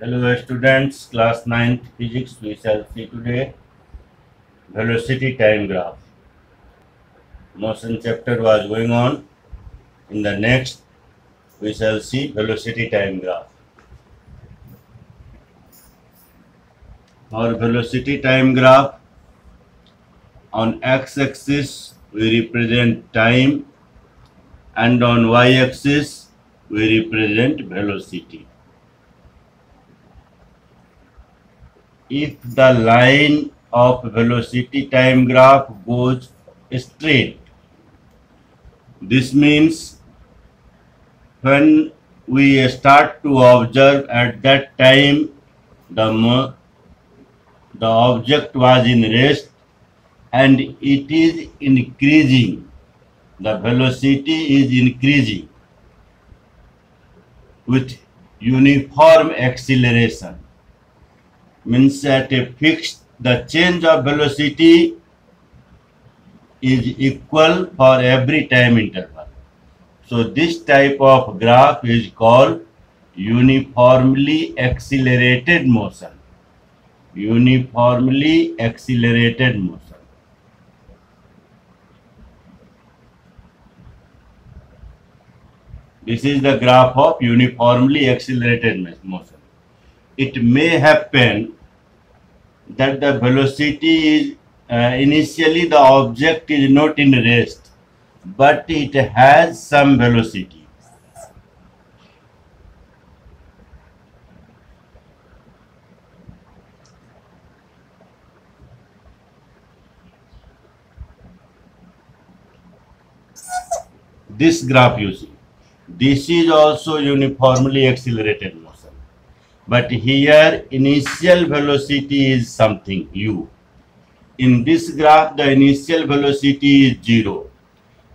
Hello students, class 9th physics. We shall see today velocity time graph. Motion chapter was going on. In the next, we shall see velocity time graph. For velocity time graph, on x-axis we represent time and on y-axis we represent velocity. If the line of velocity time graph goes straight, this means when we start to observe at that time the object was in rest and it is increasing, the velocity is increasing with uniform acceleration, means at a fixed, the change of velocity is equal for every time interval. So this type of graph is called uniformly accelerated motion. Uniformly accelerated motion. This is the graph of uniformly accelerated motion. It may happen that the velocity is initially the object is not in rest, but it has some velocity. This graph you see, this is also uniformly accelerated motion, but here initial velocity is something u. In this graph the initial velocity is 0,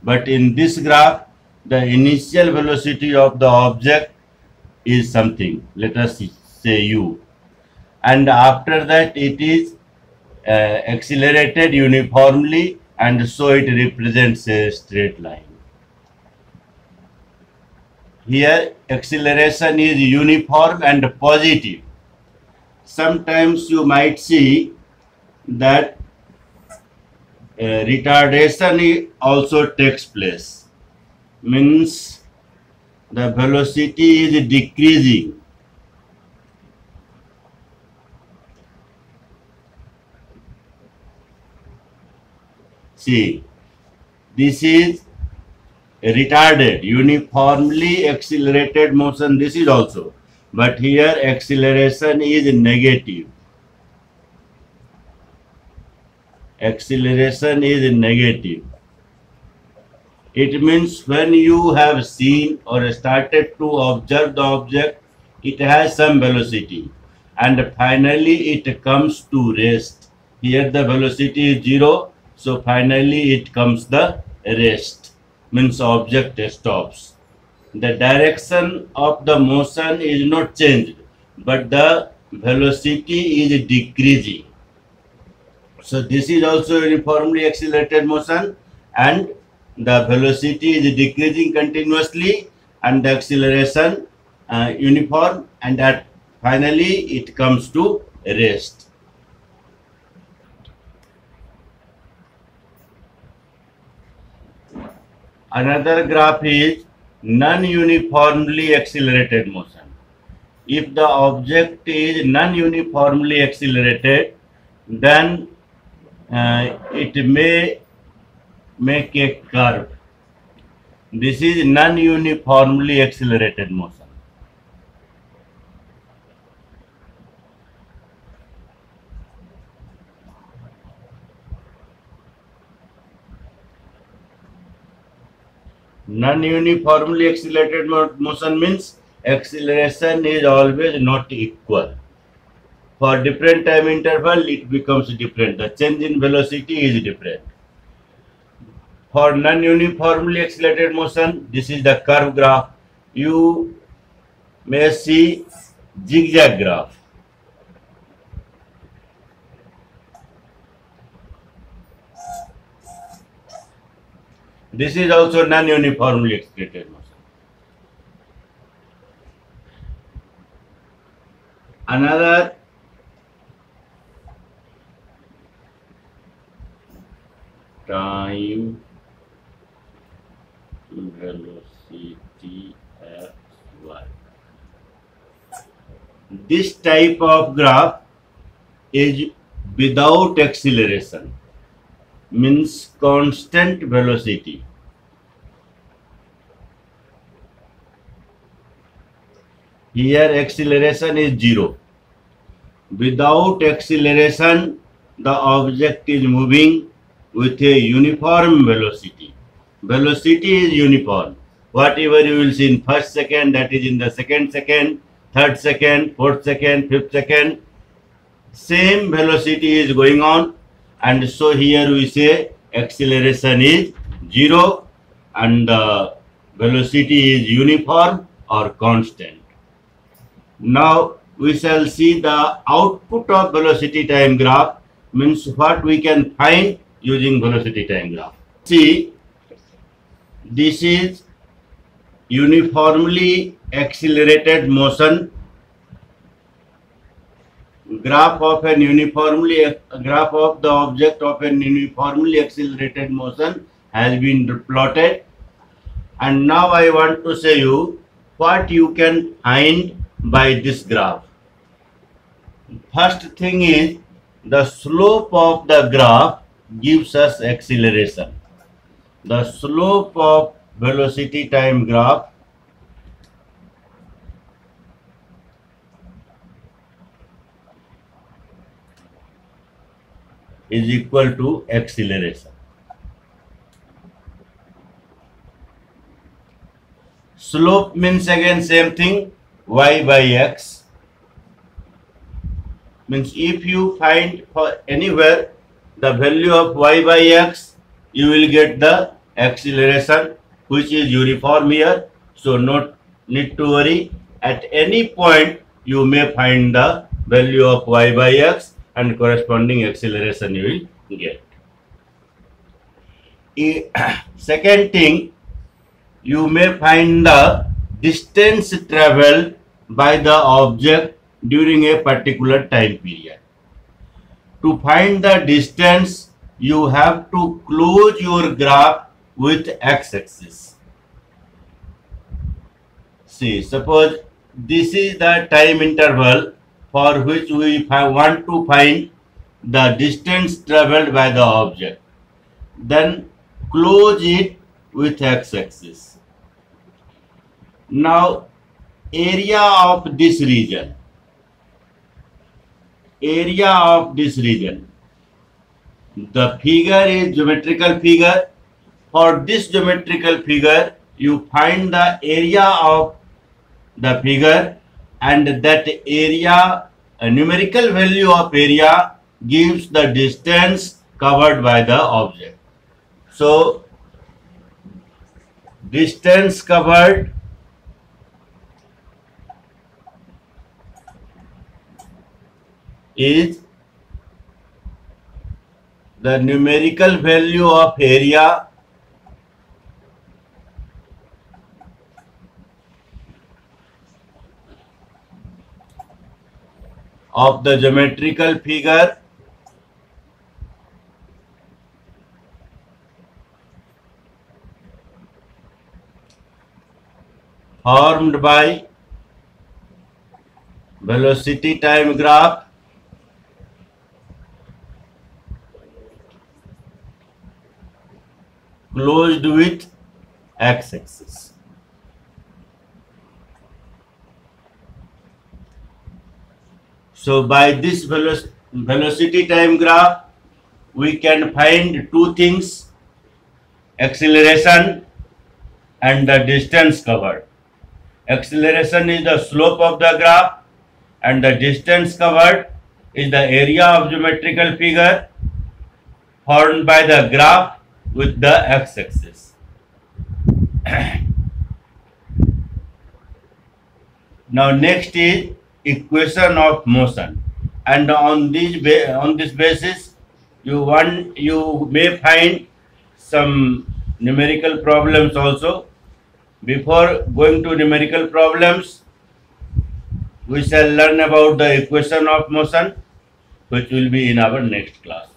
but in this graph the initial velocity of the object is something, let us say u, and after that it is accelerated uniformly, and so it represents a straight line. Here acceleration is uniform and positive. Sometimes you might see that retardation also takes place, means the velocity is decreasing. See, this is retarded, uniformly accelerated motion, this is also, but here acceleration is negative. Acceleration is negative. It means when you have seen or started to observe the object, it has some velocity and finally it comes to rest. Here the velocity is 0, so finally it comes the rest, means object stops. The direction of the motion is not changed, but the velocity is decreasing. So this is also uniformly accelerated motion, and the velocity is decreasing continuously and the acceleration uniform, and that finally it comes to rest. Another graph is non-uniformly accelerated motion. If the object is non-uniformly accelerated, then it may make a curve. This is non-uniformly accelerated motion. Non-uniformly accelerated motion means acceleration is always not equal. For different time interval, it becomes different. The change in velocity is different. For non-uniformly accelerated motion, this is the curve graph. You may see zigzag graph. This is also non-uniformly accelerated motion. Another time velocity xy. This type of graph is without acceleration, means constant velocity. Here acceleration is 0. Without acceleration, the object is moving with a uniform velocity. Velocity is uniform. Whatever you will see in first second, that is in the second second, third second, fourth second, fifth second, same velocity is going on, and so here we say acceleration is 0 and the velocity is uniform or constant. Now we shall see the output of velocity time graph, means what we can find using velocity time graph. See, this is uniformly accelerated motion. Graph of the object of an uniformly accelerated motion has been plotted, and now I want to say you what you can find by this graph. First thing is the slope of the graph gives us acceleration. The slope of velocity time graph is equal to acceleration. Slope means again same thing, y by x. Means if you find for anywhere the value of y by x, you will get the acceleration which is uniform here. So not need to worry. At any point you may find the value of y by x and corresponding acceleration you will get. Second thing, you may find the distance traveled by the object during a particular time period. To find the distance, you have to close your graph with x-axis. See, suppose this is the time interval for which we want to find the distance traveled by the object. Then close it with x-axis. Now area of this region. The figure is geometrical figure. For this geometrical figure, you find the area of the figure, and that area, a numerical value of area, gives the distance covered by the object. So distance covered is the numerical value of area of the geometrical figure formed by velocity time graph closed with x-axis. So by this velocity time graph, we can find two things: acceleration and the distance covered. Acceleration is the slope of the graph, and the distance covered is the area of geometrical figure formed by the graph with the x-axis. Now next is equation of motion, and on this basis you may find some numerical problems also. Before going to numerical problems, we shall learn about the equation of motion, which will be in our next class.